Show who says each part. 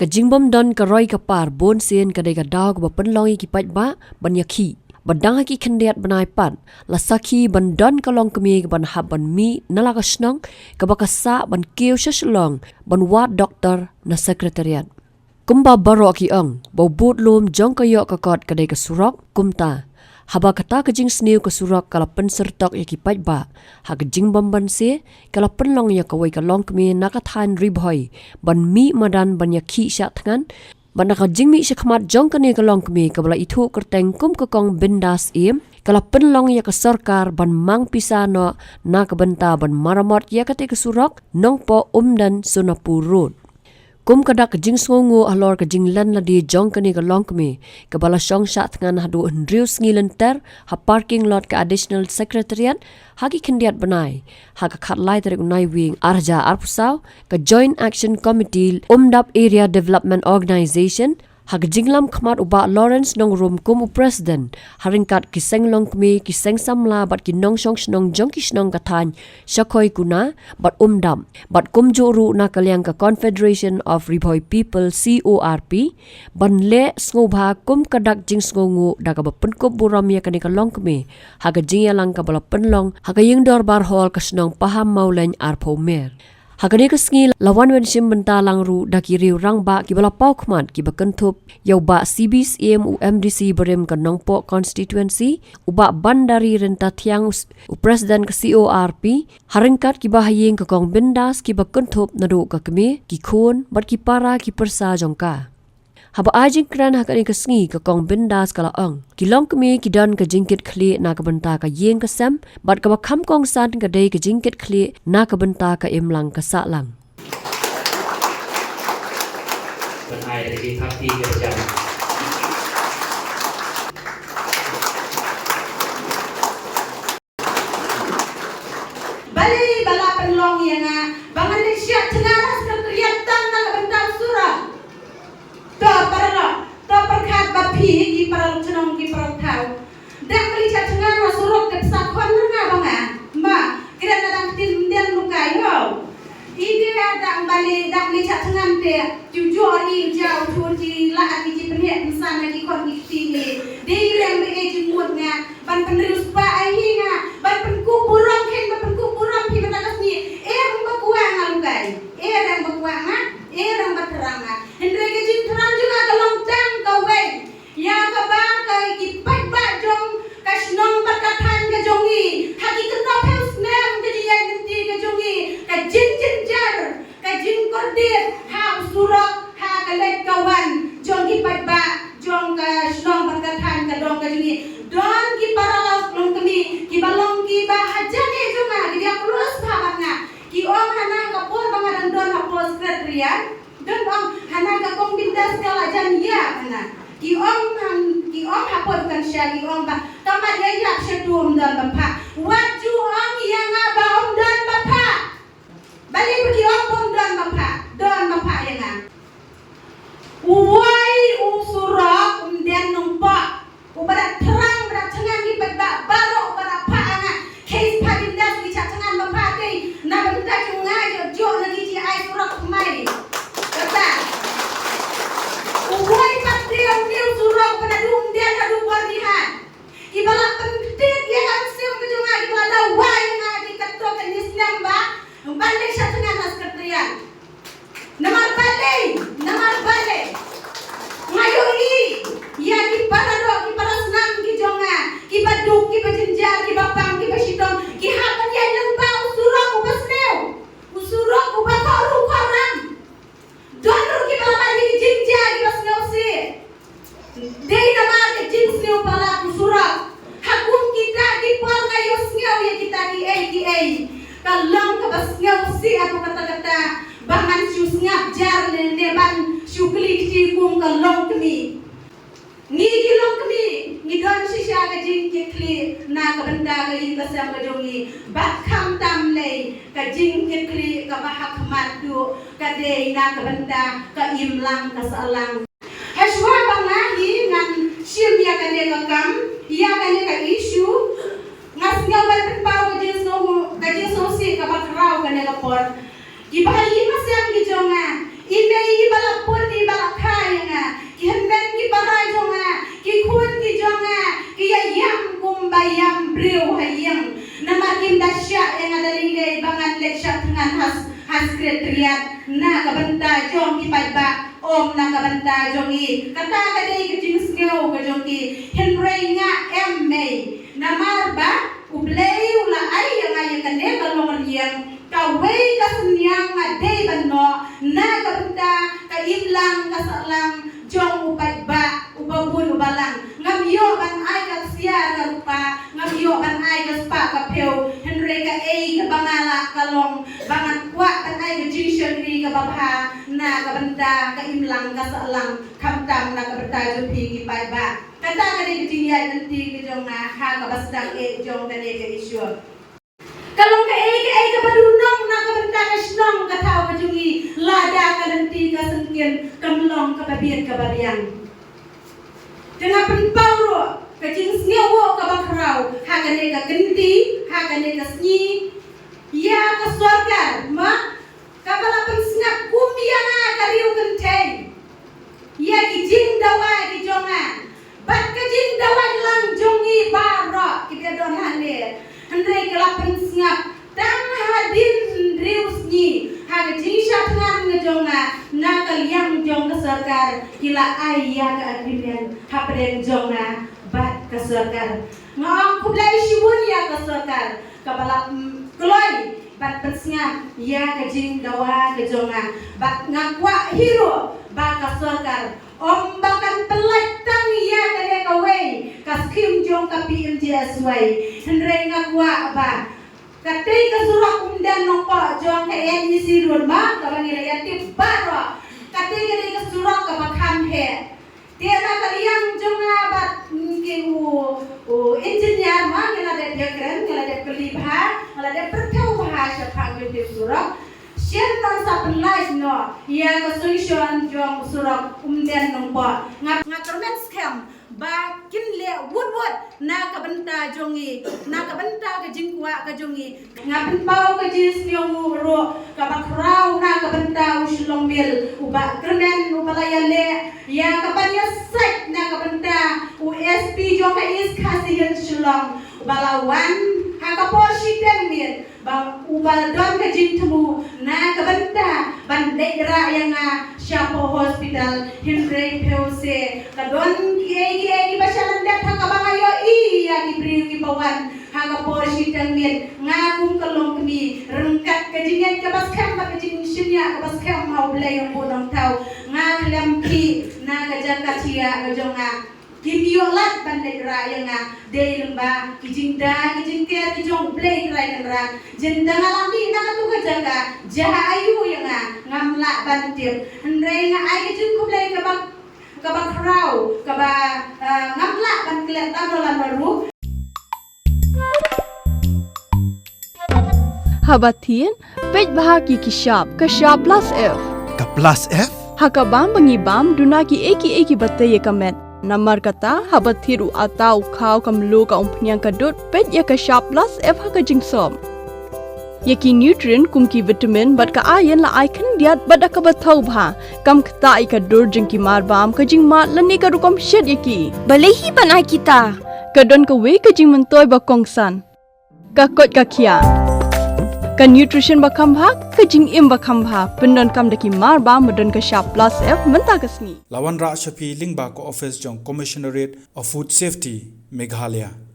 Speaker 1: ka jingbam don ka roi ka par bon sen ka dei ka daw ka penlong ki pat ba ban yakhi badang ki khendiat banai pat la sakhi ban don ka long kemi ban hab ban mi nala ka snong ka bakasa ban keu shalong ban wat doktor na sekretariat kumba baro ki ang bo but lum jong ka yo ka kot ka dei ka surok kumta haba kata ka jing sniu ka surak kala pensertok ya ki pat ba ha ka jing bamban se kala penlong ya ka wai ka long kemi na ka than ribhoi ban mi madan ban ya khi sha thangan ban ka jing mi shakmat jong ka ne ka long kemi ka bala ithu kerteng kum ka kong bindas im kala penlong ya ka sarkar ban mang pisano na ka benta ban maramot ya ka te ka surak nong po umdan sunapurut kum kadak jing songu alor ka jing lan la di jong kani ka long kami ka bala shong shat ngan hadu ndrius ngilen ter ha parking lot ka additional secretariat hagi khendiat banai ha ka khatlai ter unai wing arja arpusau ka joint action committee umdap area development organization hag jinglam khmat uba Lawrence nong room kum president haringkat kiseng long kmi kiseng samla bat ki nong shong snong jong ki snong kathan shakhoi kuna bat umdam bat kum joru na kalyang ka Confederation of Ribhoi People CORP ban le sngoba kum kadak jing sngongu daga ba penkop buram ya kanika long kmi hag jingyalang ka bala penlong hag ying dor bar hol ka snong paham maulen arpo mer Hagani ka sngi lawan wen sim bentalang ru daki riu rang ba ki bala pau khmat ki ba kentup yau ba CBCM UMDC berem ka nongpo constituency uba bandari renta thiang u president ka CORP haringkat ki ba hayeng ka kong bindas ki ba kentup nadu ka kemi ki khun bat ki para ki persa jongka haba ajing kran hakani ka sngi ka kong bindas kala ang kilong kemi ki dan ka jingkit khli na ka benta ka yeng ka sam bat ka ba kham kong san ka dei ka jingkit khli na ka benta ka imlang ka sa lang
Speaker 2: ban ai dari parti kerja
Speaker 3: bali bala penlong yang bangan ni siap tengaras kerjaan na ka benta surah to perkhat ba phi ki parang chnong ki parang thau dak mali cha thngan wa surok ke sa khon na banga ma kira na dang tin den lukai ho ini ada bali dak mali cha thngan te ju i jau thu ji la ki ji phe san na ki kon ki ti ni de reng be e ji mut nga ban penrius pa ai hi nga ban pen ku buram khen ban pen ku buram phi ban tas ni e rung ba kuang nga lukai e reng ba kuang nga e reng ba terang nga hendre ke ji terang juga kalong tang ka we ya ka ba ka ki pat ba jong ka snong ba ka than ka jongi haki ka na phel snem ke ji yang ti ka jongi ka jin jar ka jin kordir ha surak ha ka lek kawan jong ki pat ba jong ka snong ba ka than ka dong ka jongi don ki paralas long kami ki balong ki ba hajane jonga ki dia plus phabat nga ki ong hana ka por ba nga don ha post secretariat don ong hana ka kong bindas kala jan ya hana ki ong hapon kan siya ki ong ba tama dia yak siya tuom dan bapa waju ong yang nga ba om dan bapa bali ki ong om dan bapa yang nga uwai usurak den nong pa ubara terang ubara tengan ki ba baro ubara pa nga case pa bindas ki cha tengan bapa kai na benta ki nga jo lagi ji ai surak mai kata uwai patria unil surau pada dung dia adu warnihan ibala pentit ya kan sim ke junga ibala wai nga di kato ke nislam ba balik sa tengah nas ketrian namar balik ngayon ya ki para do ki para senam ki jonga ki baduk ki bajinjar ki bapang ki basidong ki hapan ya yang ba usurok ubasneu usurok ubakaru karam donor ki bala ni jinja ki basneu si dei nama ke jinsneu pala usurok hakun kita ki por ngayo sneu ya kita ki ai kalong ka basneu si aku kata-kata bangan sius ngajar ne ban syukli ki kum kalong kemi ni kilong kemi ni don si sya ka jing kli na ka benda ka ing ka sam ka jongi bat kham tam le ka jing kli ka bahak madu ka de na ka benda ka imlang ka salang haswa bangahi ngan sim ya ka de ka kam ya ka ne ka issue ngas ngawal pau ka jing so si ka bakrau ka ne ka por ki bahayi masam ki jonga Ine balak pun di balak kaya ki hendak ki barai jonga ki kun ki jonga ki yam kumbayam breu hayang namakin dasya yang ada linggai bangan leksya dengan has sekretariat na kabanta jong ki paiba om na kabanta jongi kata kadai ke jenis ngau ke jongi henrei nga emme namar ba ublei ula ai yang ayang kane kalong yang kawai kasnyang adai banno na kabanta kaimlang kasalang jong upat ba ubabun ubalang ngamyo ban ai kasia karupa ngamyo ban ai kaspa kapeu henry ka ei ka bangala kalong bangan kwa ban ai ka jinsion ri ka babha na kabanta kaimlang kasalang kamtam na kabanta jupi ki pai ba kata kani kitiya nanti ki jong na ha ka basdang e jong kani ka isyo kalong ka ei ka padunong na kabanta ka snong ka tao ka jungi lada ka nanti ka sengkin kamlong ka babian ka babiang dengan penpauro ka jing sngewo ka bakrau ha ka ne ka genti ha ka ne ka sni ya ka sorgar ma ka bala pensnap kumia na ka riu kentei ya ki jing dawa ki jonga bat ka jing dawa lang jongi baro ki ka don hande Andai kelapan sengap tang hadin rius ni haga jingsha tangan ngejonga nakal yang jong ke sarkar kila ayah ke agreement hapren jonga bat ke sarkar ngong kublai shibun ya ke sarkar kabalap keloi bat pensengap ya ke jing dawa ke jonga bat ngakwa hero ba ke sarkar om bahkan pelatang ya kade kawai kaskim jong kapi MJSY hendrei ngakwa ba katai kasurah umdan nopo jong ke NEC rumah kabangi layati baro katai kade kasurah kabakam he tiada kaliang jong abat ke engineer ma ngala de dekren ngala de kelibha ngala de pertau bahasa panggil de surah Sian non sapen live no ya solution jong surok umden nompo ngakermen scam ba kinle wood na kabenta jongi na kabenta ke jingkwa ke jongi ngapen pau ke jis nyong ro kabakrau na kabenta uslong mil uba kermen ubalayale ya kapanya sek na kabenta USP jong ke is khasiyan sulong ubalawan hakaposhi temir bang ubal don ke jintemu na kabenta bandai ra yang Shapo Hospital hindrei pause kadon ki basalan dat hakabangayo iya diberi ki bawan hakaposhi temir ngakung kalong kemi rengkat kejingan kabaskam kejing shinya kabaskam mau belai yang bodong tau ngaklem ki na kajakachia kajonga kimiolat bandai raya nga day lemba kijingda kijingker kijong play raya nga jenda ngalami na katu kajaga jahayu yang ngamla bantir andai nga ay kijing ko play kabak raw ngamla bantilat tadolan baru
Speaker 4: Habatin pej bahagi kishap kashap plus F
Speaker 5: Ka plus F?
Speaker 4: hakabam bangibam dunaki eki batay kamet Namar kata habat thiru atau kau kamlu ka umpnyang kadut pet ya ka sharp plus F haka jingsom. Yaki nutrient kum ki vitamin bat ka ayan la icon diat bat ka bathau bha kam kta ai ka dur jing ki mar bam ka jing mat lani ka rukom shed yaki.
Speaker 6: Balehi banai kita.
Speaker 4: Ka don ka we ka jing mentoy ba kongsan. Ka kot ka kia. Ka nutrition ba kam bha ka jing im ba kam bha pendon kam daki mar bam madon ka sharp plus F menta kasni.
Speaker 5: Lawan Ra Shafi Lingba ko office jong Commissionerate of Food Safety Meghalaya.